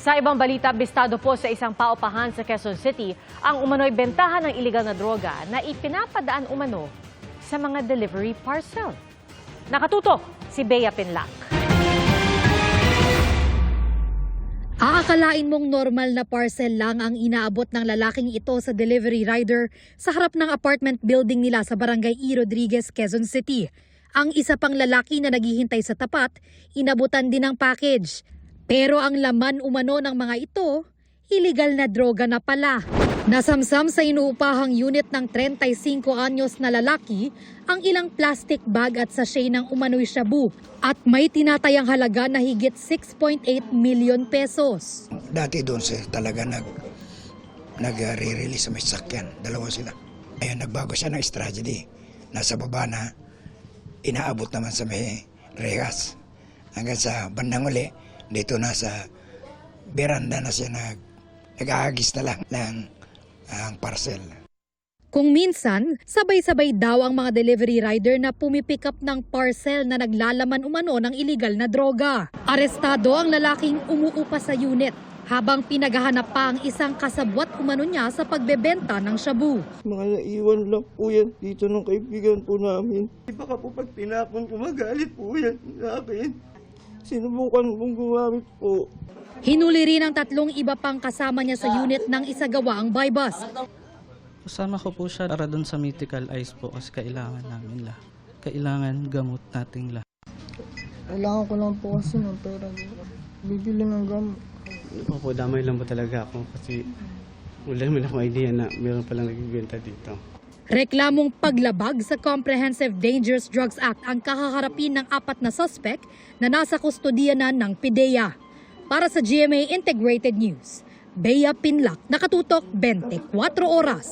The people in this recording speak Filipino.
Sa ibang balita, bistado po sa isang paupahan sa Quezon City ang umano'y bentahan ng iligal na droga na ipinapadaan umano sa mga delivery parcel. Nakatutok si Bea Pinlac. Aakalain mong normal na parcel lang ang inaabot ng lalaking ito sa delivery rider sa harap ng apartment building nila sa Barangay E. Rodriguez, Quezon City. Ang isa pang lalaki na naghihintay sa tapat, inabutan din ng package. Pero ang laman umano ng mga ito, iligal na droga na pala. Nasamsam sa inuupahang unit ng 35 anyos na lalaki ang ilang plastic bag at sachet ng umano'y shabu at may tinatayang halaga na higit 6.8 million pesos. Dati doon siya talaga nag-re-release sa may sakyan. Dalawa sila. Ayun, nagbago siya ng strategy. Nasa baba na, inaabot naman sa may rehas. Hanggang sa bandang uli, dito nasa beranda na siya nag-aagis na lang ang parcel. Kung minsan, sabay-sabay daw ang mga delivery rider na pumipick up ng parcel na naglalaman umano ng iligal na droga. Arestado ang lalaking umuupa sa unit habang pinaghahanap pa ang isang kasabwat umano niya sa pagbebenta ng shabu. Mga naiwan lang po yan dito ng kaibigan po namin. Baka po pag tinapon ko magalit po yan sa akin. Sinubukan pong gumamit po. Hinuli rin ang 3 iba pang kasama niya sa unit ng isagawa ang buy-bus. Kasama ko po siya para doon sa medical eyes po kasi kailangan namin lahat. Kailangan gamot nating lahat. Kailangan ko lang po kasi ng pera. Bibili ng gamot. Opo, damay lang po talaga ako kasi wala naman akong idea na meron palang nagbibenta dito. Reklamong paglabag sa Comprehensive Dangerous Drugs Act ang kakaharapin ng 4 na suspect na nasa kustodiya na ng PIDEA. Para sa GMA Integrated News, Bea Pinlac, nakatutok 24 oras.